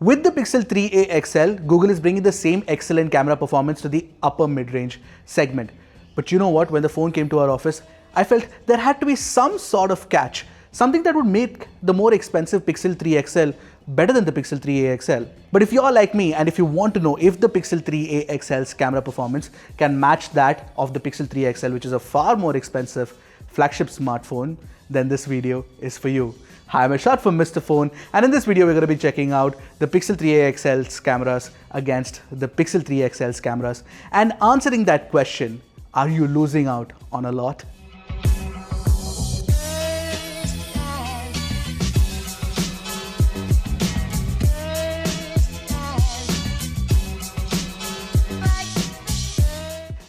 With the Pixel 3a XL, Google is bringing the same excellent camera performance to the upper mid-range segment. But you know what, when the phone came to our office, I felt there had to be some sort of catch, something that would make the more expensive Pixel 3 XL better than the Pixel 3a XL. But if you're like me and if you want to know if the Pixel 3a XL's camera performance can match that of the Pixel 3 XL, which is a far more expensive flagship smartphone, then this video is for you. Hi, I'm Ershad from Mr. Phone, and in this video we're going to be checking out the Pixel 3a XL's cameras against the Pixel 3 XL's cameras and answering that question, are you losing out on a lot?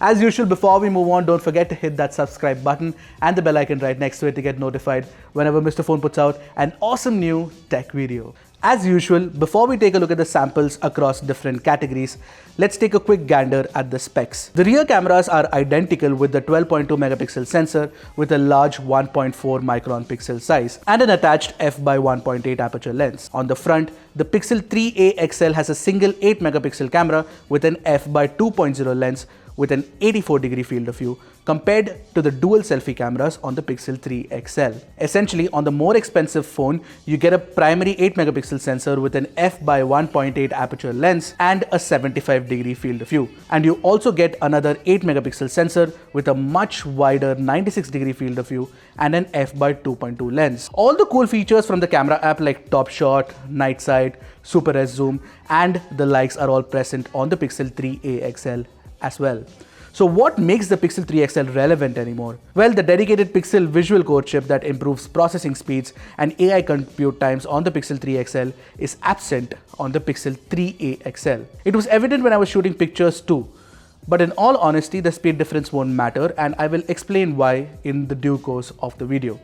As usual, before we move on, don't forget to hit that subscribe button and the bell icon right next to it to get notified whenever Mr. Phone puts out an awesome new tech video. As usual, before we take a look at the samples across different categories, let's take a quick gander at the specs. The rear cameras are identical with the 12.2 megapixel sensor with a large 1.4 micron pixel size and an attached f/1.8 aperture lens. On the front, the Pixel 3a XL has a single 8 megapixel camera with an f/2.0 lens with an 84-degree field of view compared to the dual selfie cameras on the Pixel 3 XL. Essentially, on the more expensive phone, you get a primary 8 megapixel sensor with an f/1.8 aperture lens and a 75-degree field of view. And you also get another 8 megapixel sensor with a much wider 96-degree field of view and an f/2.2 lens. All the cool features from the camera app like top shot, night sight, super res zoom and the likes are all present on the Pixel 3a XL as well. So what makes the Pixel 3 XL relevant anymore? Well, the dedicated Pixel visual core chip that improves processing speeds and AI compute times on the Pixel 3 XL is absent on the Pixel 3a XL. It was evident when I was shooting pictures too. But in all honesty, the speed difference won't matter, and I will explain why in the due course of the video.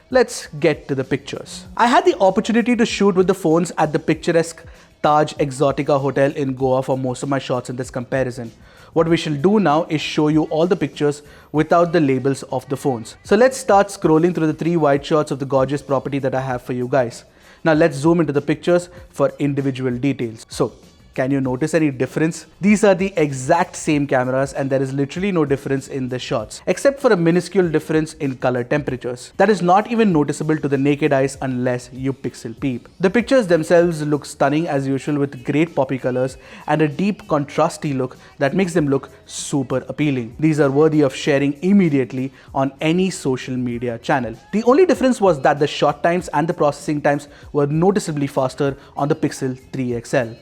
Let's get to the pictures. I had the opportunity to shoot with the phones at the picturesque Taj Exotica Hotel in Goa for most of my shots in this comparison. What we shall do now is show you all the pictures without the labels of the phones. So let's start scrolling through the 3 wide shots of the gorgeous property that I have for you guys. Now let's zoom into the pictures for individual details. So, can you notice any difference? These are the exact same cameras and there is literally no difference in the shots, except for a minuscule difference in color temperatures. That is not even noticeable to the naked eyes unless you pixel peep. The pictures themselves look stunning as usual with great poppy colors and a deep contrasty look that makes them look super appealing. These are worthy of sharing immediately on any social media channel. The only difference was that the shot times and the processing times were noticeably faster on the Pixel 3 XL.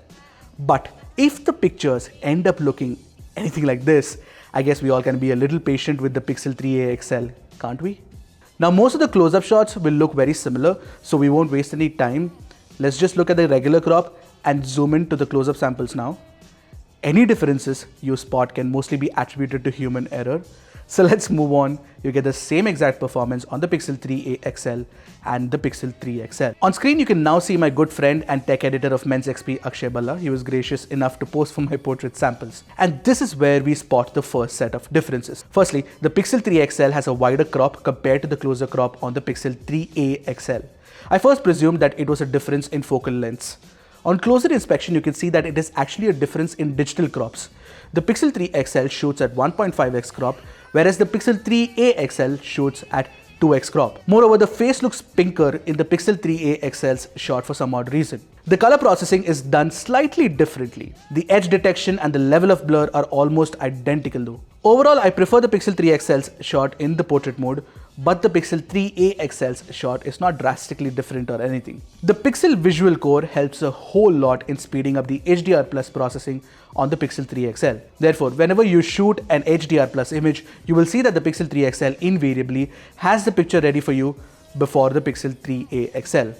But if the pictures end up looking anything like this, I guess we all can be a little patient with the Pixel 3a XL, can't we? Now most of the close-up shots will look very similar, so we won't waste any time. Let's just look at the regular crop and zoom in to the close-up samples now. Any differences you spot can mostly be attributed to human error. So let's move on. You get the same exact performance on the Pixel 3a XL and the Pixel 3 XL. On screen, you can now see my good friend and tech editor of Men's XP, Akshay Balla. He was gracious enough to pose for my portrait samples. And this is where we spot the first set of differences. Firstly, the Pixel 3 XL has a wider crop compared to the closer crop on the Pixel 3a XL. I first presumed that it was a difference in focal lengths. On closer inspection, you can see that it is actually a difference in digital crops. The Pixel 3 XL shoots at 1.5x crop, whereas the Pixel 3a XL shoots at 2x crop. Moreover, the face looks pinker in the Pixel 3a XL's shot for some odd reason. The color processing is done slightly differently. The edge detection and the level of blur are almost identical though. Overall, I prefer the Pixel 3 XL's shot in the portrait mode, but the Pixel 3a XL's shot is not drastically different or anything. The Pixel visual core helps a whole lot in speeding up the HDR plus processing on the Pixel 3 XL. Therefore, whenever you shoot an HDR plus image, you will see that the Pixel 3 XL invariably has the picture ready for you before the Pixel 3a XL.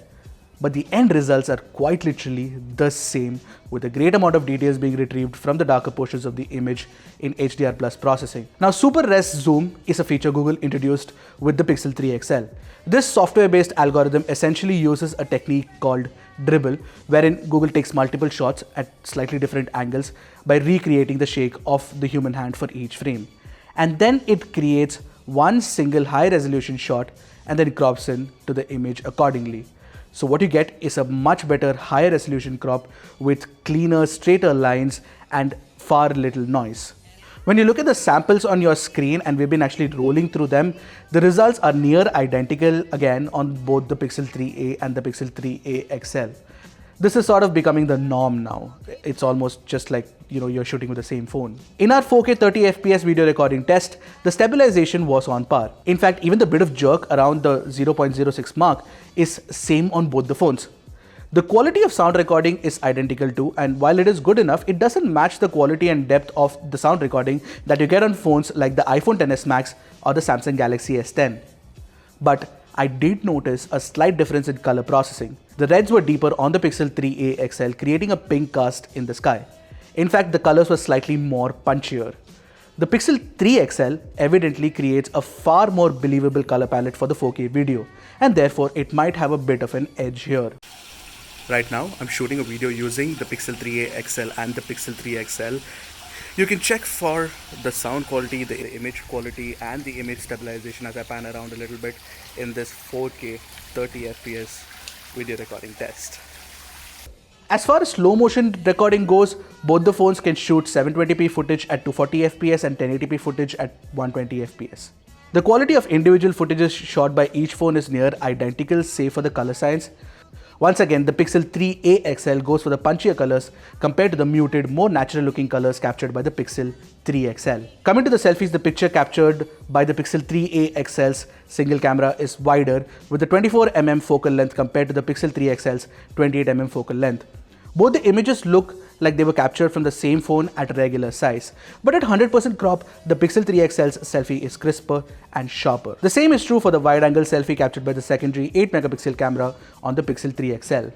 But the end results are quite literally the same, with a great amount of details being retrieved from the darker portions of the image in HDR plus processing. Now, super res zoom is a feature Google introduced with the Pixel 3 XL. This software-based algorithm essentially uses a technique called dribble, wherein Google takes multiple shots at slightly different angles by recreating the shake of the human hand for each frame. And then it creates one single high resolution shot and then crops in to the image accordingly. So what you get is a much better higher resolution crop with cleaner, straighter lines and far little noise. When you look at the samples on your screen, and we've been actually rolling through them, the results are near identical again on both the Pixel 3a and the Pixel 3a XL. This is sort of becoming the norm now. It's almost just like, you're shooting with the same phone. In our 4K 30 FPS video recording test, the stabilization was on par. In fact, even the bit of jerk around the 0.06 mark is same on both the phones. The quality of sound recording is identical too, and while it is good enough, it doesn't match the quality and depth of the sound recording that you get on phones like the iPhone XS Max or the Samsung Galaxy S10. But I did notice a slight difference in color processing. The reds were deeper on the Pixel 3a XL, creating a pink cast in the sky. In fact, the colors were slightly more punchier. The Pixel 3 XL evidently creates a far more believable color palette for the 4K video, and therefore it might have a bit of an edge here. Right now, I'm shooting a video using the Pixel 3a XL and the Pixel 3 XL. You can check for the sound quality, the image quality, and the image stabilization as I pan around a little bit in this 4K 30 FPS video recording test. As far as slow motion recording goes, both the phones can shoot 720p footage at 240 FPS and 1080p footage at 120 FPS. The quality of individual footages shot by each phone is near identical, save for the color science. Once again, the Pixel 3a XL goes for the punchier colors compared to the muted, more natural looking colors captured by the Pixel 3 XL. Coming to the selfies, the picture captured by the Pixel 3a XL's single camera is wider with the 24mm focal length compared to the Pixel 3 XL's 28mm focal length. Both the images look like they were captured from the same phone at a regular size, but at 100% crop, the Pixel 3 XL's selfie is crisper and sharper. The same is true for the wide-angle selfie captured by the secondary 8-megapixel camera on the Pixel 3 XL.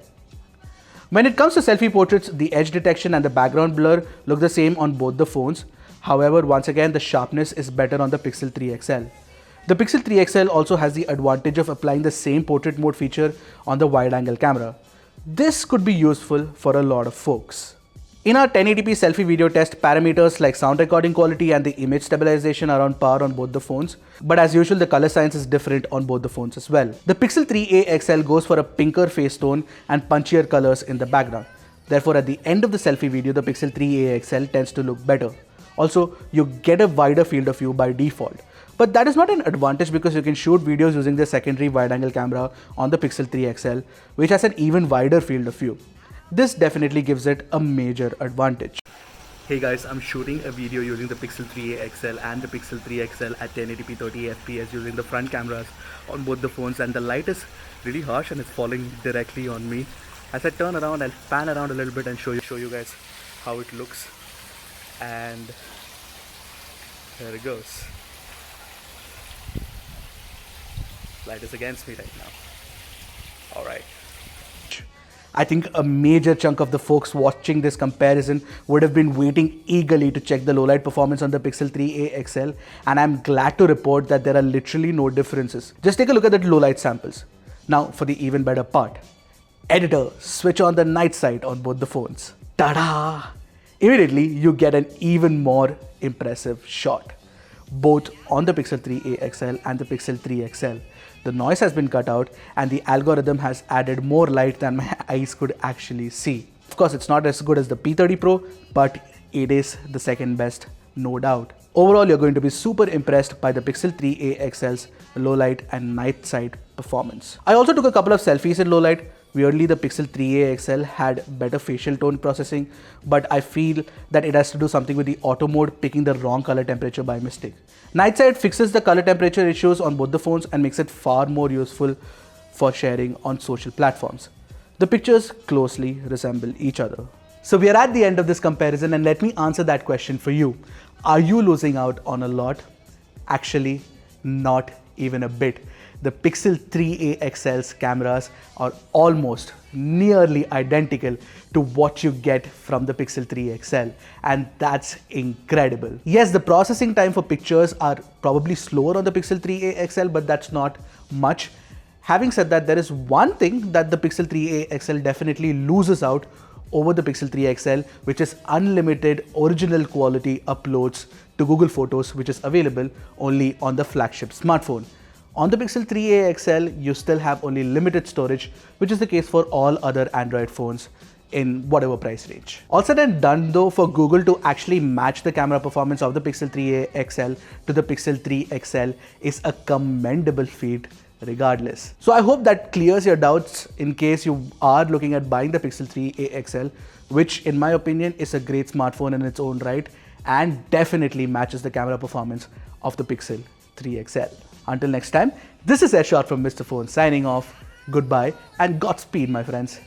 When it comes to selfie portraits, the edge detection and the background blur look the same on both the phones. However, once again, the sharpness is better on the Pixel 3 XL. The Pixel 3 XL also has the advantage of applying the same portrait mode feature on the wide-angle camera. This could be useful for a lot of folks. In our 1080p selfie video test, parameters like sound recording quality and the image stabilization are on par on both the phones, but as usual, the color science is different on both the phones as well. The Pixel 3a XL goes for a pinker face tone and punchier colors in the background. Therefore, at the end of the selfie video, the Pixel 3a XL tends to look better. Also, you get a wider field of view by default. But that is not an advantage because you can shoot videos using the secondary wide-angle camera on the Pixel 3 XL, which has an even wider field of view. This definitely gives it a major advantage. Hey guys, I'm shooting a video using the Pixel 3a XL and the Pixel 3 XL at 1080p 30 FPS using the front cameras on both the phones, and the light is really harsh and it's falling directly on me. As I turn around, I'll pan around a little bit and show you guys how it looks. And there it goes. Light is against me right now. Alright. I think a major chunk of the folks watching this comparison would have been waiting eagerly to check the low light performance on the Pixel 3a XL, and I'm glad to report that there are literally no differences. Just take a look at the low light samples. Now for the even better part. Editor, switch on the night sight on both the phones. Ta-da! Immediately you get an even more impressive shot, both on the Pixel 3a XL and the Pixel 3 XL. The noise has been cut out and the algorithm has added more light than my eyes could actually see. Of course, it's not as good as the P30 Pro, but it is the second best, no doubt. Overall, you're going to be super impressed by the Pixel 3a XL's low light and night sight performance. I also took a couple of selfies in low light. Weirdly, the Pixel 3a XL had better facial tone processing, but I feel that it has to do something with the auto mode picking the wrong color temperature by mistake. Night sight fixes the color temperature issues on both the phones and makes it far more useful for sharing on social platforms. The pictures closely resemble each other. So we are at the end of this comparison, and let me answer that question for you. Are you losing out on a lot? Actually, not even a bit. The Pixel 3a XL's cameras are almost nearly identical to what you get from the Pixel 3 XL, and that's incredible. Yes, the processing time for pictures are probably slower on the Pixel 3a XL, but that's not much. Having said that, there is one thing that the Pixel 3a XL definitely loses out over the Pixel 3 XL, which is unlimited original quality uploads to Google Photos, which is available only on the flagship smartphone. On the Pixel 3a XL, you still have only limited storage, which is the case for all other Android phones in whatever price range. All said and done though, for Google to actually match the camera performance of the Pixel 3a XL to the Pixel 3 XL is a commendable feat regardless. So I hope that clears your doubts in case you are looking at buying the Pixel 3a XL, which in my opinion is a great smartphone in its own right and definitely matches the camera performance of the Pixel 3 XL. Until next time, this is Ershad from Mr. Phone signing off. Goodbye and Godspeed, my friends.